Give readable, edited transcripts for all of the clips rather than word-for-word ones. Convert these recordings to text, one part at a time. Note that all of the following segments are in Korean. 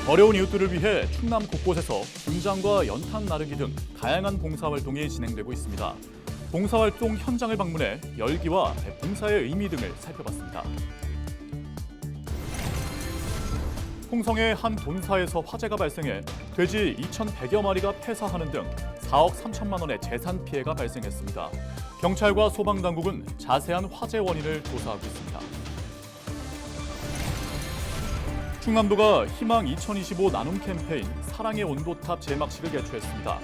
어려운 이웃들을 위해 충남 곳곳에서 분장과 연탄 나르기 등 다양한 봉사활동이 진행되고 있습니다. 봉사활동 현장을 방문해 열기와 봉사의 의미 등을 살펴봤습니다. 홍성의 한 돈사에서 화재가 발생해 돼지 2,100여 마리가 폐사하는 등 4억 3천만 원의 재산 피해가 발생했습니다. 경찰과 소방당국은 자세한 화재 원인을 조사하고 있습니다. 충남도가 희망 2025 나눔 캠페인 사랑의 온도탑 제막식을 개최했습니다.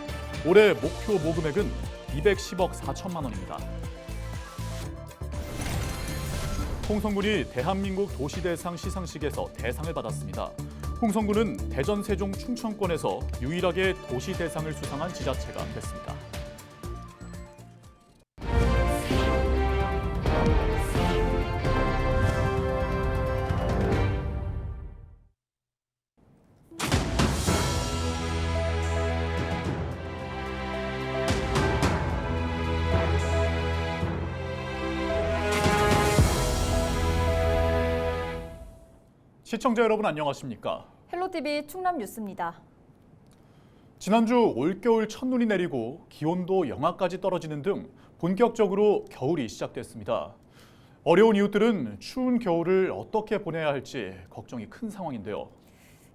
올해 목표 모금액은 210억 4천만 원입니다. 홍성군이 대한민국 도시대상 시상식에서 대상을 받았습니다. 홍성군은 대전, 세종, 충청권에서 유일하게 도시대상을 수상한 지자체가 됐습니다. 시청자 여러분 안녕하십니까? 헬로티비 충남 뉴스입니다. 지난주 올겨울 첫눈이 내리고 기온도 영하까지 떨어지는 등 본격적으로 겨울이 시작됐습니다. 어려운 이웃들은 추운 겨울을 어떻게 보내야 할지 걱정이 큰 상황인데요.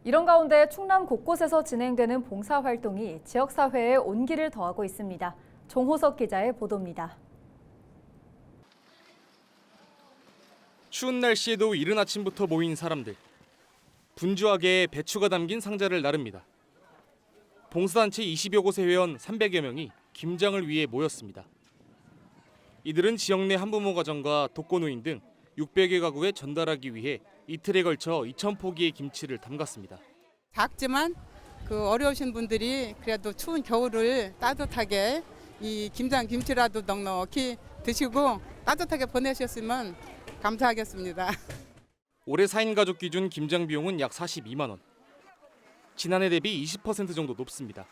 이런 가운데 충남 곳곳에서 진행되는 봉사활동이 지역사회에 온기를 더하고 있습니다. 종호석 기자의 보도입니다. 추운 날씨에도 이른 아침부터 모인 사람들. 분주하게 배추가 담긴 상자를 나릅니다. 봉사단체 20여 곳의 회원 300여 명이 김장을 위해 모였습니다. 이들은 지역 내 한부모 가정과 독거노인 등 600여 가구에 전달하기 위해 이틀에 걸쳐 2,000포기의 김치를 담갔습니다. 작지만 그 어려우신 분들이 그래도 추운 겨울을 따뜻하게 이 김장 김치라도 넉넉히 드시고 따뜻하게 보내셨으면 감사하겠습니다. 올해 4인 가족 기준 김장 비용은 약 42만 원. 지난해 대비 20% 정도 높습니다.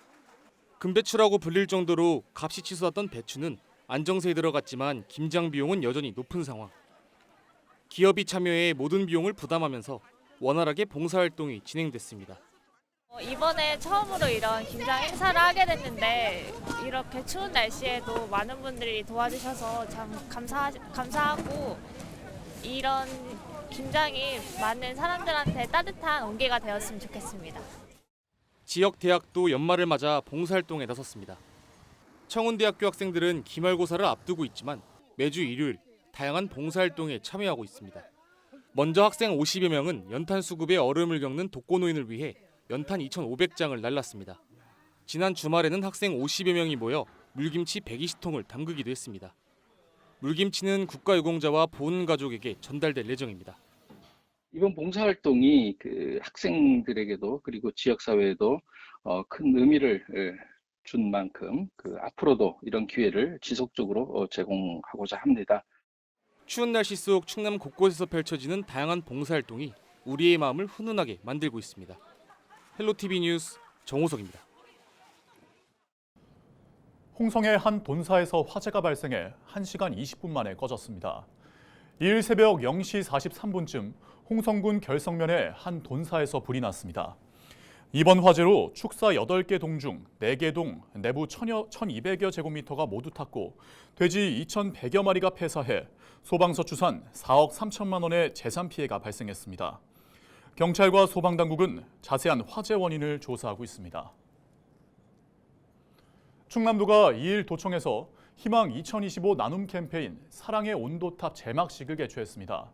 금배추라고 불릴 정도로 값이 치솟았던 배추는 안정세에 들어갔지만 김장 비용은 여전히 높은 상황. 기업이 참여해 모든 비용을 부담하면서 원활하게 봉사활동이 진행됐습니다. 이번에 처음으로 이런 김장 행사를 하게 됐는데 이렇게 추운 날씨에도 많은 분들이 도와주셔서 참 감사하고 이런 김장이 많은 사람들한테 따뜻한 온기가 되었으면 좋겠습니다. 지역 대학도 연말을 맞아 봉사활동에 나섰습니다. 청운대학교 학생들은 기말고사를 앞두고 있지만 매주 일요일 다양한 봉사활동에 참여하고 있습니다. 먼저 학생 50여 명은 연탄 수급에 얼음을 겪는 독거노인을 위해 연탄 2,500장을 날랐습니다. 지난 주말에는 학생 50여 명이 모여 물김치 120통을 담그기도 했습니다. 물김치는 국가유공자와 보훈 가족에게 전달될 예정입니다. 이번 봉사활동이 그 학생들에게도 그리고 지역사회에도 큰 의미를 준 만큼 앞으로도 이런 기회를 지속적으로 제공하고자 합니다. 추운 날씨 속 충남 곳곳에서 펼쳐지는 다양한 봉사활동이 우리의 마음을 훈훈하게 만들고 있습니다. 헬로티비 뉴스 정호석입니다. 홍성의 한 돈사에서 화재가 발생해 1시간 20분 만에 꺼졌습니다. 이일 새벽 0시 43분쯤 홍성군 결성면의 한 돈사에서 불이 났습니다. 이번 화재로 축사 8개 동 중 4개 동 내부 1,200여 제곱미터가 모두 탔고 돼지 2,100여 마리가 폐사해 소방서 추산 4억 3천만 원의 재산 피해가 발생했습니다. 경찰과 소방당국은 자세한 화재 원인을 조사하고 있습니다. 충남도가 2일 도청에서 희망 2025 나눔 캠페인 사랑의 온도탑 제막식을 개최했습니다.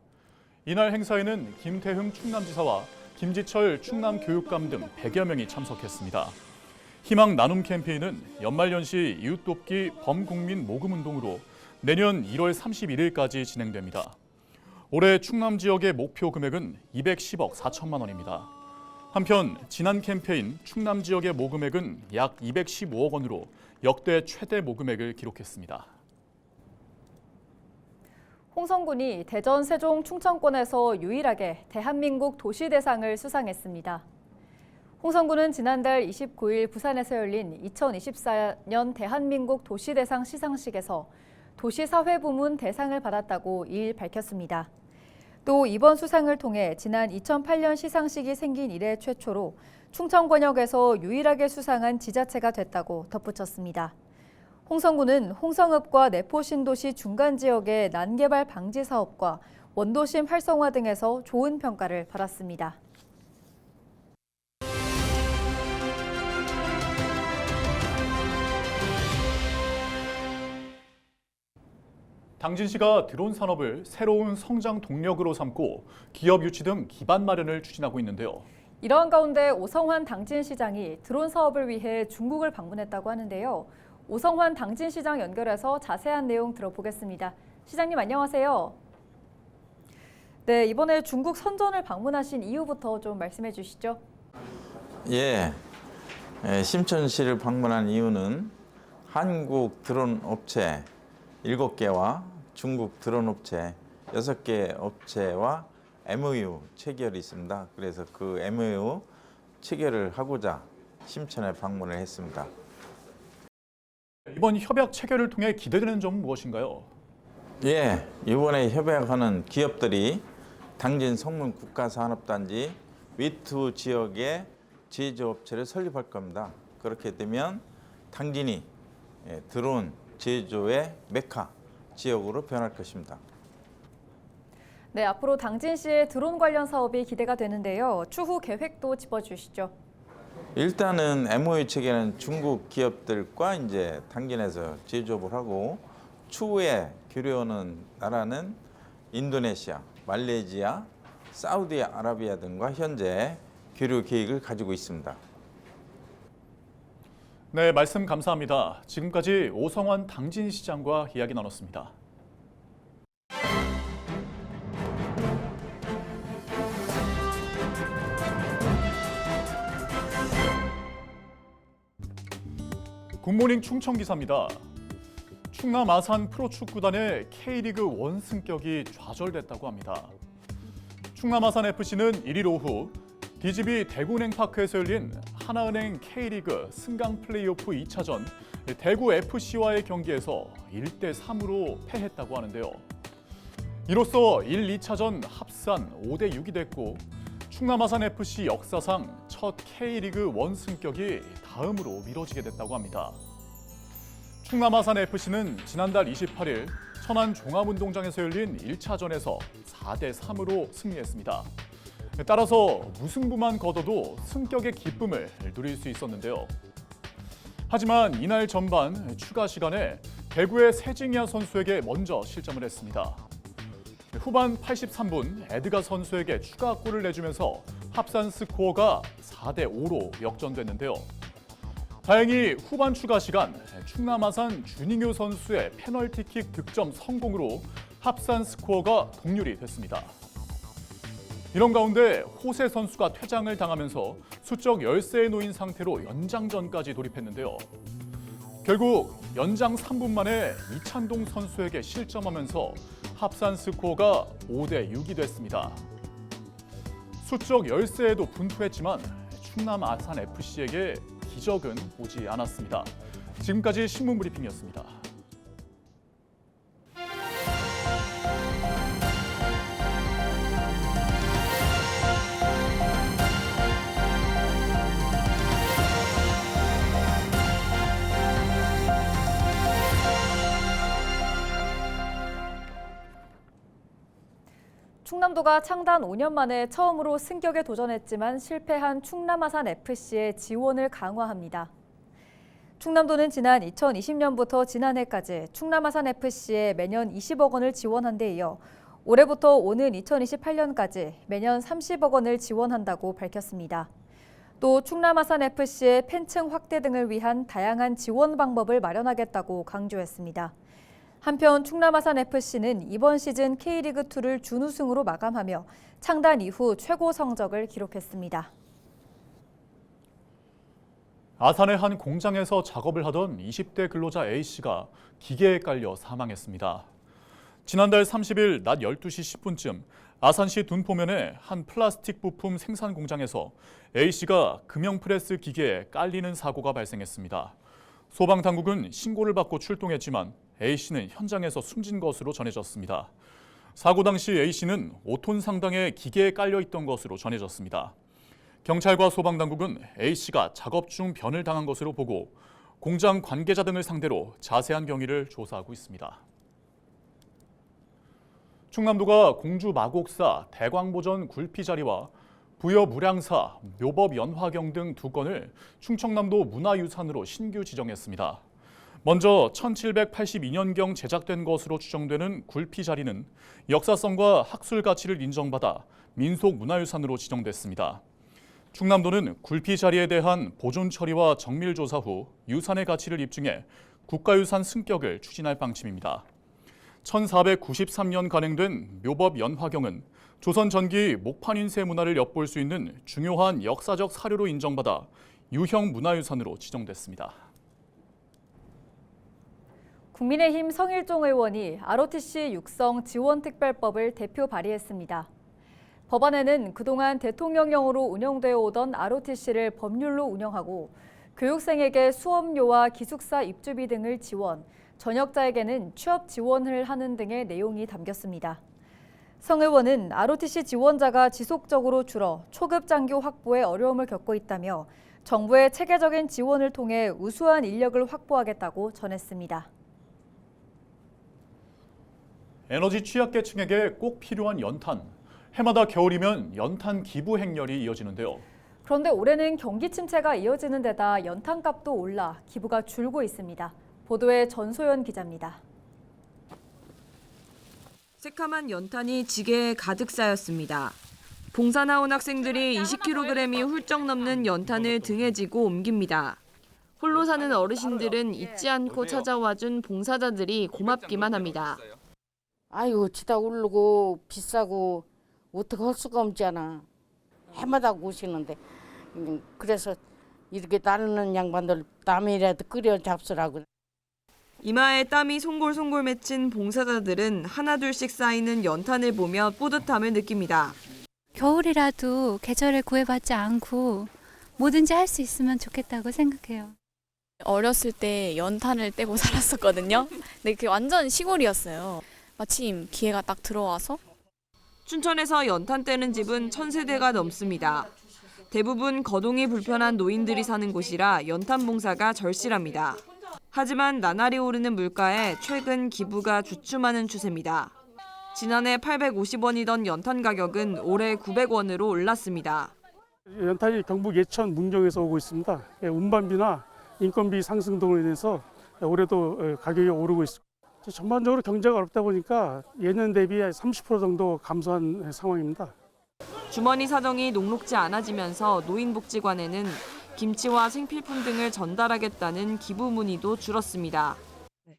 이날 행사에는 김태흠 충남지사와 김지철 충남교육감 등 100여 명이 참석했습니다. 희망 나눔 캠페인은 연말연시 이웃돕기 범국민 모금운동으로 내년 1월 31일까지 진행됩니다. 올해 충남 지역의 목표 금액은 210억 4천만 원입니다. 한편 지난 캠페인 충남 지역의 모금액은 약 215억 원으로 역대 최대 모금액을 기록했습니다. 홍성군이 대전, 세종, 충청권에서 유일하게 대한민국 도시대상을 수상했습니다. 홍성군은 지난달 29일 부산에서 열린 2024년 대한민국 도시대상 시상식에서 도시사회부문 대상을 받았다고 2일 밝혔습니다. 또 이번 수상을 통해 지난 2008년 시상식이 생긴 이래 최초로 충청권역에서 유일하게 수상한 지자체가 됐다고 덧붙였습니다. 홍성군은 홍성읍과 내포신도시 중간 지역의 난개발 방지 사업과 원도심 활성화 등에서 좋은 평가를 받았습니다. 당진시가 드론 산업을 새로운 성장 동력으로 삼고 기업 유치 등 기반 마련을 추진하고 있는데요. 이러한 가운데 오성환 당진시장이 드론 사업을 위해 중국을 방문했다고 하는데요. 오성환 당진시장 연결해서 자세한 내용 들어보겠습니다. 시장님 안녕하세요. 네, 이번에 중국 선전을 방문하신 이유부터 좀 말씀해 주시죠. 예, 심천시를 방문한 이유는 한국 드론 업체 7개와 중국 드론 업체 6개 업체와 MOU 체결이 있습니다. 그래서 그 MOU 체결을 하고자 심천에 방문을 했습니다. 이번 협약 체결을 통해 기대되는 점은 무엇인가요? 예, 이번에 협약하는 기업들이 당진 성문 국가산업단지 위투 지역에 제조업체를 설립할 겁니다. 그렇게 되면 당진이 드론 제조의 메카 지역으로 변할 것입니다. 네, 앞으로 당진시의 드론 관련 사업이 기대가 되는데요. 추후 계획도 짚어주시죠. 일단은 MOU 체계는 중국 기업들과 이제 당진에서 제조업을 하고 추후에 교류하는 나라는 인도네시아, 말레이시아, 사우디아라비아 등과 현재 교류 계획을 가지고 있습니다. 네, 말씀 감사합니다. 지금까지 오성환 당진시장과 이야기 나눴습니다. 굿모닝 충청 기사입니다. 충남 아산 프로축구단의 K리그 1 승격이 좌절됐다고 합니다. 충남 아산 FC는 1일 오후 DGB 대구은행파크에서 열린 하나은행 K리그 승강 플레이오프 2차전 대구 FC와의 경기에서 1대3으로 패했다고 하는데요. 이로써 1, 2차전 합산 5대6이 됐고 충남 아산 FC 역사상 첫 K리그 1 승격이 다음으로 미뤄지게 됐다고 합니다. 충남 아산 FC는 지난달 28일 천안 종합운동장에서 열린 1차전에서 4대3으로 승리했습니다. 따라서 무승부만 거둬도 승격의 기쁨을 누릴 수 있었는데요. 하지만 이날 전반 추가 시간에 대구의 세징야 선수에게 먼저 실점을 했습니다. 후반 83분 에드가 선수에게 추가골을 내주면서 합산 스코어가 4대5로 역전됐는데요. 다행히 후반 추가 시간 충남 아산 준잉효 선수의 페널티킥 득점 성공으로 합산 스코어가 동률이 됐습니다. 이런 가운데 호세 선수가 퇴장을 당하면서 수적 열세에 놓인 상태로 연장전까지 돌입했는데요. 결국 연장 3분 만에 이찬동 선수에게 실점하면서 합산 스코어가 5대6이 됐습니다. 수적 열세에도 분투했지만 충남 아산 FC에게 기적은 오지 않았습니다. 지금까지 신문 브리핑이었습니다. 충남도가 창단 5년 만에 처음으로 승격에 도전했지만 실패한 충남 아산 FC의 지원을 강화합니다. 충남도는 지난 2020년부터 지난해까지 충남 아산 FC에 매년 20억 원을 지원한 데 이어 올해부터 오는 2028년까지 매년 30억 원을 지원한다고 밝혔습니다. 또 충남 아산 FC의 팬층 확대 등을 위한 다양한 지원 방법을 마련하겠다고 강조했습니다. 한편 충남 아산 FC는 이번 시즌 K리그2를 준우승으로 마감하며 창단 이후 최고 성적을 기록했습니다. 아산의 한 공장에서 작업을 하던 20대 근로자 A씨가 기계에 깔려 사망했습니다. 지난달 30일 낮 12시 10분쯤 아산시 둔포면의 한 플라스틱 부품 생산 공장에서 A씨가 금형프레스 기계에 깔리는 사고가 발생했습니다. 소방당국은 신고를 받고 출동했지만 A씨는 현장에서 숨진 것으로 전해졌습니다. 사고 당시 A씨는 5톤 상당의 기계에 깔려 있던 것으로 전해졌습니다. 경찰과 소방당국은 A씨가 작업 중 변을 당한 것으로 보고 공장 관계자 등을 상대로 자세한 경위를 조사하고 있습니다. 충남도가 공주 마곡사 대광보전 굴피자리와 부여 무량사, 묘법 연화경 등 2건을 충청남도 문화유산으로 신규 지정했습니다. 먼저 1782년경 제작된 것으로 추정되는 굴피자리는 역사성과 학술 가치를 인정받아 민속문화유산으로 지정됐습니다. 충남도는 굴피자리에 대한 보존 처리와 정밀 조사 후 유산의 가치를 입증해 국가유산 승격을 추진할 방침입니다. 1493년 간행된 묘법 연화경은 조선 전기 목판인쇄 문화를 엿볼 수 있는 중요한 역사적 사료로 인정받아 유형 문화유산으로 지정됐습니다. 국민의힘 성일종 의원이 ROTC 육성 지원특별법을 대표 발의했습니다. 법안에는 그동안 대통령령으로 운영되어 오던 ROTC를 법률로 운영하고 교육생에게 수업료와 기숙사 입주비 등을 지원, 전역자에게는 취업 지원을 하는 등의 내용이 담겼습니다. 성 의원은 ROTC 지원자가 지속적으로 줄어 초급 장교 확보에 어려움을 겪고 있다며 정부의 체계적인 지원을 통해 우수한 인력을 확보하겠다고 전했습니다. 에너지 취약계층에게 꼭 필요한 연탄. 해마다 겨울이면 연탄 기부 행렬이 이어지는데요. 그런데 올해는 경기 침체가 이어지는 데다 연탄값도 올라 기부가 줄고 있습니다. 보도에 전소연 기자입니다. 새카만 연탄이 지게에 가득 쌓였습니다. 봉사 나온 학생들이 20kg이 훌쩍 넘는 연탄을 등에 지고 옮깁니다. 홀로 사는 어르신들은 잊지 않고 찾아와준 봉사자들이 고맙기만 합니다. 아이고 지다 오르고 비싸고 어떻게 할 수가 없잖아. 해마다 오시는데 그래서 이렇게 나르는 양반들 땀이라도 끓여 잡수라고. 이마에 땀이 송골송골 맺힌 봉사자들은 하나둘씩 쌓이는 연탄을 보며 뿌듯함을 느낍니다. 겨울이라도 계절을 구애받지 않고 뭐든지 할 수 있으면 좋겠다고 생각해요. 어렸을 때 연탄을 떼고 살았었거든요. 근데 그게 완전 시골이었어요. 마침 기회가 딱 들어와서. 춘천에서 연탄 떼는 집은 1000세대가 넘습니다. 대부분 거동이 불편한 노인들이 사는 곳이라 연탄 봉사가 절실합니다. 하지만 나날이 오르는 물가에 최근 기부가 주춤하는 추세입니다. 지난해 850원이던 연탄 가격은 올해 900원으로 올랐습니다. 연탄이 경북 예천 문경에서 오고 있습니다. 운반비나 인건비 상승 등으로 인해서 올해도 가격이 오르고 있습니다. 전반적으로 경제가 어렵다 보니까 예년 대비 30% 정도 감소한 상황입니다. 주머니 사정이 녹록지 않아지면서 노인복지관에는 김치와 생필품 등을 전달하겠다는 기부 문의도 줄었습니다.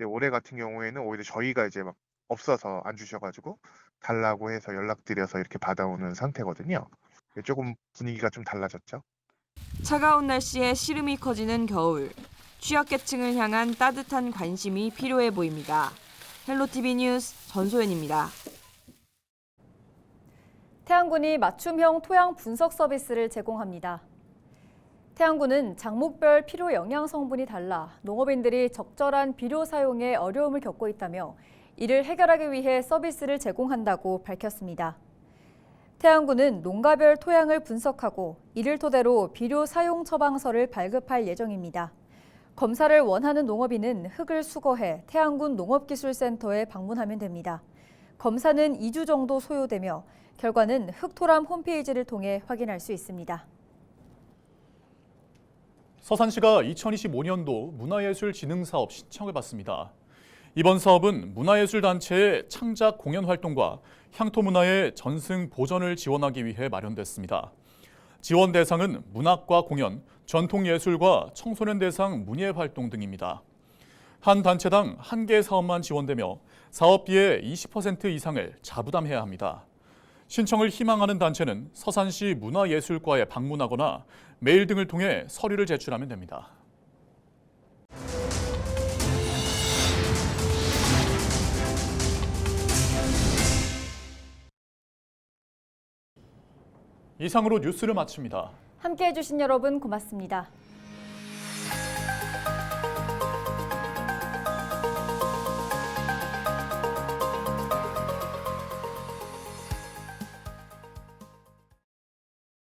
올해 같은 경우에는 오히려 저희가 이제 막 없어서 안 주셔가지고 달라고 해서 연락드려서 이렇게 받아오는 상태거든요. 조금 분위기가 좀 달라졌죠. 차가운 날씨에 시름이 커지는 겨울. 취약계층을 향한 따뜻한 관심이 필요해 보입니다. 헬로티비 뉴스 전소연입니다. 태안군이 맞춤형 토양 분석 서비스를 제공합니다. 태안군은 작목별 필요 영양 성분이 달라 농업인들이 적절한 비료 사용에 어려움을 겪고 있다며 이를 해결하기 위해 서비스를 제공한다고 밝혔습니다. 태안군은 농가별 토양을 분석하고 이를 토대로 비료 사용 처방서를 발급할 예정입니다. 검사를 원하는 농업인은 흙을 수거해 태안군 농업기술센터에 방문하면 됩니다. 검사는 2주 정도 소요되며 결과는 흙토람 홈페이지를 통해 확인할 수 있습니다. 서산시가 2025년도 문화예술진흥사업 신청을 받습니다. 이번 사업은 문화예술단체의 창작 공연 활동과 향토문화의 전승 보전을 지원하기 위해 마련됐습니다. 지원 대상은 문학과 공연, 전통예술과 청소년 대상 문예활동 등입니다. 한 단체당 1개 사업만 지원되며 사업비의 20% 이상을 자부담해야 합니다. 신청을 희망하는 단체는 서산시 문화예술과에 방문하거나 메일 등을 통해 서류를 제출하면 됩니다. 이상으로 뉴스를 마칩니다. 함께해 주신 여러분 고맙습니다.